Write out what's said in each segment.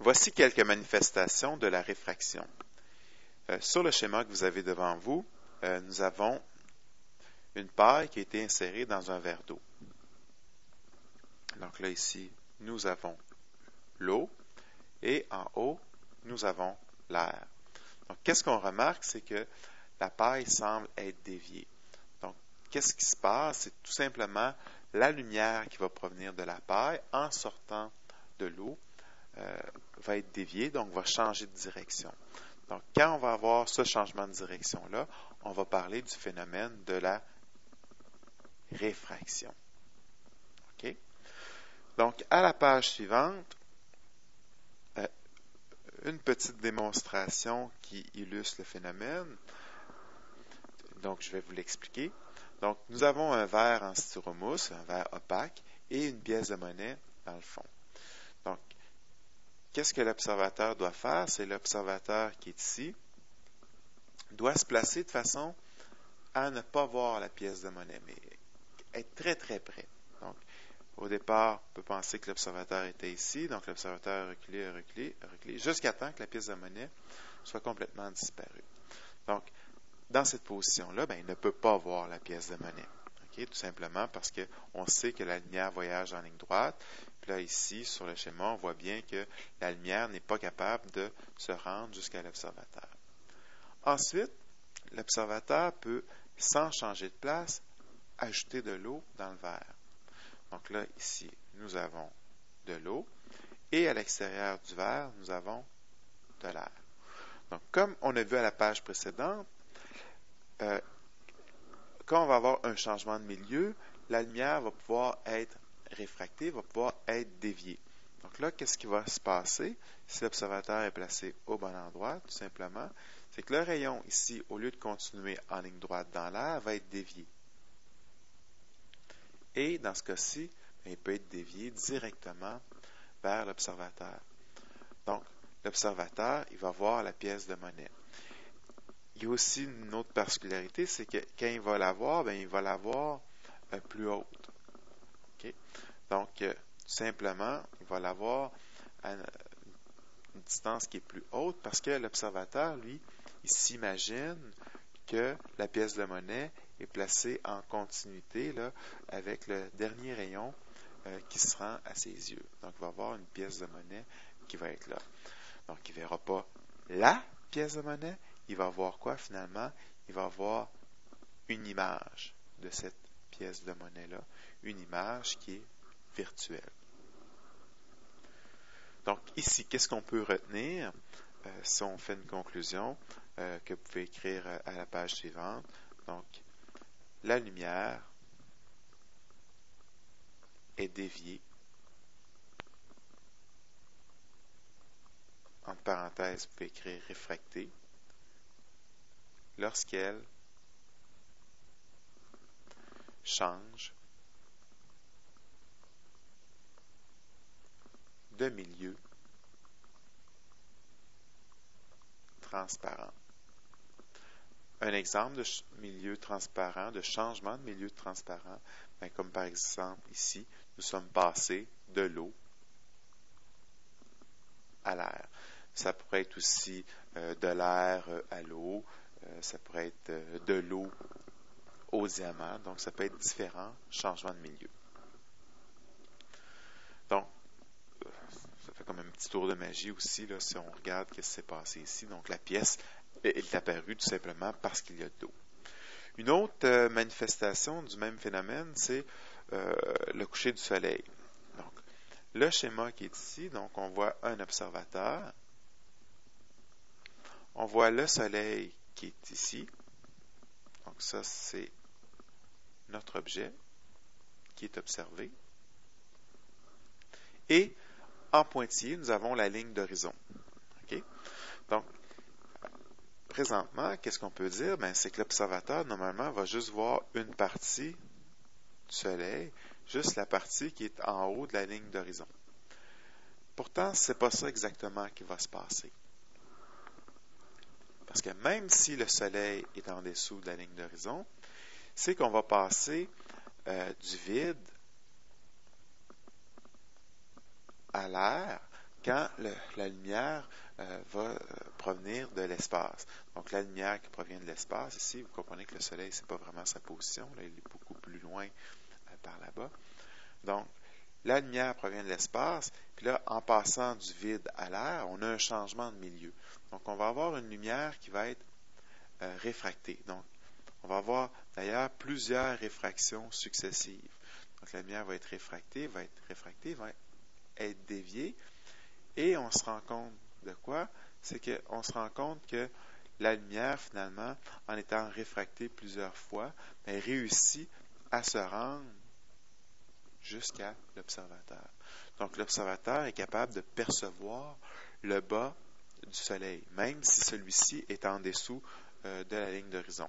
Voici quelques manifestations de la réfraction. Sur le schéma que vous avez devant vous, nous avons une paille qui a été insérée dans un verre d'eau. Donc là, ici, nous avons l'eau et en haut, nous avons l'air. Donc, qu'est-ce qu'on remarque? C'est que la paille semble être déviée. Donc, qu'est-ce qui se passe? C'est tout simplement la lumière qui va provenir de la paille en sortant de l'eau va être déviée, donc va changer de direction. Donc, quand on va avoir ce changement de direction-là, on va parler du phénomène de la réfraction. OK? Donc, à la page suivante, une petite démonstration qui illustre le phénomène. Donc, je vais vous l'expliquer. Donc, nous avons un verre en styromousse, un verre opaque, et une pièce de monnaie dans le fond. Donc, qu'est-ce que l'observateur doit faire? C'est l'observateur qui est ici, doit se placer de façon à ne pas voir la pièce de monnaie, mais être très très près. Donc, au départ, on peut penser que l'observateur était ici, donc l'observateur a reculé, jusqu'à temps que la pièce de monnaie soit complètement disparue. Donc, dans cette position-là, il ne peut pas voir la pièce de monnaie. Okay? Tout simplement parce qu'on sait que la lumière voyage en ligne droite. Puis là, ici, sur le schéma, on voit bien que la lumière n'est pas capable de se rendre jusqu'à l'observateur. Ensuite, l'observateur peut, sans changer de place, ajouter de l'eau dans le verre. Donc là, ici, nous avons de l'eau et à l'extérieur du verre, nous avons de l'air. Donc, comme on a vu à la page précédente, quand on va avoir un changement de milieu, la lumière va pouvoir être réfractée, va pouvoir être déviée. Donc là, qu'est-ce qui va se passer si l'observateur est placé au bon endroit, tout simplement? C'est que le rayon ici, au lieu de continuer en ligne droite dans l'air, va être dévié. Et dans ce cas-ci, il peut être dévié directement vers l'observateur. Donc, l'observateur, il va voir la pièce de monnaie. Il y a aussi une autre particularité, c'est que quand il va la voir, il va la voir plus haute. Okay? Donc, tout simplement, il va la voir à une distance qui est plus haute parce que l'observateur, lui, il s'imagine que la pièce de monnaie est placée en continuité là, avec le dernier rayon qui se rend à ses yeux. Donc, il va avoir une pièce de monnaie qui va être là. Donc, il ne verra pas la pièce de monnaie, il va voir quoi finalement? Il va voir une image de cette pièce de monnaie-là, une image qui est virtuelle. Donc ici, qu'est-ce qu'on peut retenir si on fait une conclusion que vous pouvez écrire à la page suivante? Donc, la lumière est déviée, entre parenthèses, vous pouvez écrire réfractée, lorsqu'elle change de milieu transparent. Un exemple de milieu transparent, de changement de milieu transparent, comme par exemple ici, nous sommes passés de l'eau à l'air. Ça pourrait être aussi de l'air à l'eau, ça pourrait être de l'eau au diamant, donc ça peut être différents changements de milieu. Donc, ça fait comme un petit tour de magie aussi, là, si on regarde ce qui s'est passé ici. Donc, la pièce est apparue tout simplement parce qu'il y a de l'eau. Une autre manifestation du même phénomène, c'est le coucher du soleil. Donc, le schéma qui est ici, donc on voit un observateur, on voit le soleil qui est ici, donc ça c'est notre objet qui est observé, et en pointillé, nous avons la ligne d'horizon. Okay? Donc, présentement, qu'est-ce qu'on peut dire? C'est que l'observateur, normalement, va juste voir une partie du soleil, juste la partie qui est en haut de la ligne d'horizon. Pourtant, ce n'est pas ça exactement qui va se passer. Parce que même si le soleil est en dessous de la ligne d'horizon, c'est qu'on va passer du vide à l'air. quand la lumière va provenir de l'espace. Donc, la lumière qui provient de l'espace, ici, vous comprenez que le Soleil, c'est pas vraiment sa position, là, il est beaucoup plus loin par là-bas. Donc, la lumière provient de l'espace, puis là, en passant du vide à l'air, on a un changement de milieu. Donc, on va avoir une lumière qui va être réfractée. Donc, on va avoir d'ailleurs plusieurs réfractions successives. Donc, la lumière va être réfractée, va être déviée, et on se rend compte de quoi? C'est qu'on se rend compte que la lumière, finalement, en étant réfractée plusieurs fois, réussit à se rendre jusqu'à l'observateur. Donc, l'observateur est capable de percevoir le bas du Soleil, même si celui-ci est en dessous de la ligne d'horizon.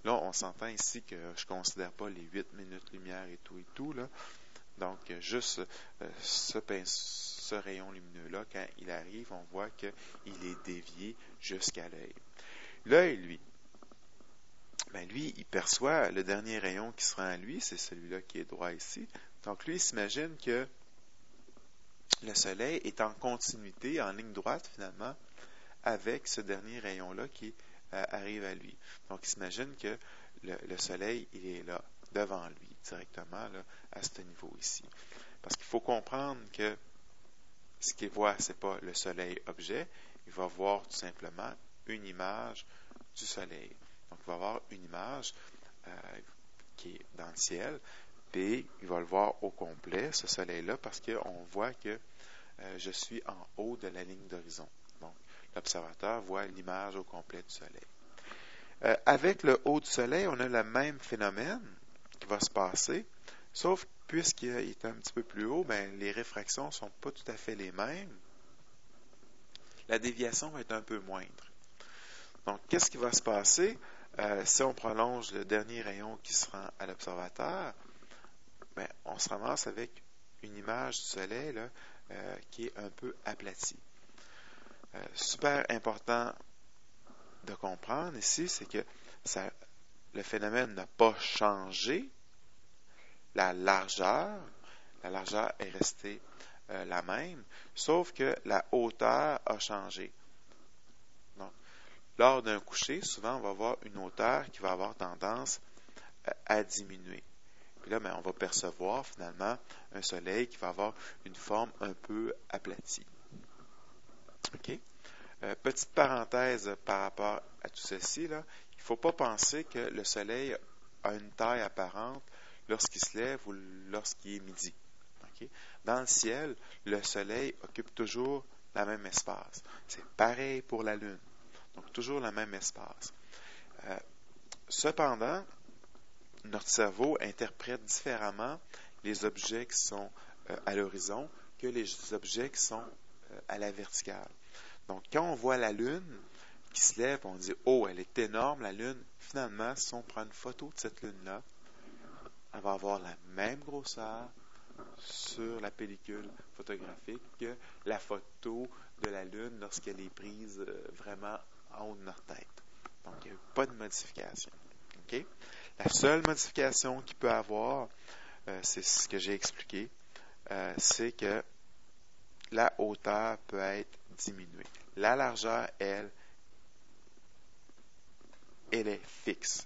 Là, on s'entend ici que je ne considère pas les 8 minutes lumière et tout, là. Donc, juste ce rayon lumineux-là, quand il arrive, on voit qu'il est dévié jusqu'à l'œil. L'œil, lui, il perçoit le dernier rayon qui se rend à lui, c'est celui-là qui est droit ici. Donc, lui, il s'imagine que le Soleil est en continuité, en ligne droite, finalement, avec ce dernier rayon-là qui arrive à lui. Donc, il s'imagine que le Soleil, il est là, devant lui, directement, là, à ce niveau ici. Parce qu'il faut comprendre que ce qu'il voit, ce n'est pas le Soleil objet, il va voir tout simplement une image du Soleil. Donc, il va avoir une image qui est dans le ciel, puis il va le voir au complet, ce Soleil-là, parce qu'on voit que je suis en haut de la ligne d'horizon. Donc, l'observateur voit l'image au complet du Soleil. Avec le haut du Soleil, on a le même phénomène qui va se passer, sauf puisqu'il est un petit peu plus haut, les réfractions ne sont pas tout à fait les mêmes. La déviation va être un peu moindre. Donc, qu'est-ce qui va se passer si on prolonge le dernier rayon qui se rend à l'observateur? On se ramasse avec une image du Soleil là, qui est un peu aplatie. Super important de comprendre ici, c'est que le phénomène n'a pas changé. La largeur est restée la même, sauf que la hauteur a changé. Donc, lors d'un coucher, souvent, on va avoir une hauteur qui va avoir tendance à diminuer. Puis là, on va percevoir finalement un Soleil qui va avoir une forme un peu aplatie. OK? Petite parenthèse par rapport à tout ceci, là, il ne faut pas penser que le Soleil a une taille apparente lorsqu'il se lève ou lorsqu'il est midi. Okay? Dans le ciel, le Soleil occupe toujours le même espace. C'est pareil pour la Lune. Donc, toujours le même espace. Cependant, notre cerveau interprète différemment les objets qui sont à l'horizon que les objets qui sont à la verticale. Donc, quand on voit la Lune qui se lève, on dit « Oh, elle est énorme, la Lune. » Finalement, si on prend une photo de cette Lune-là, elle va avoir la même grosseur sur la pellicule photographique que la photo de la Lune lorsqu'elle est prise vraiment en haut de notre tête. Donc, il n'y a pas de modification. Okay? La seule modification qu'il peut avoir, c'est ce que j'ai expliqué, c'est que la hauteur peut être diminuée. La largeur, elle est fixe.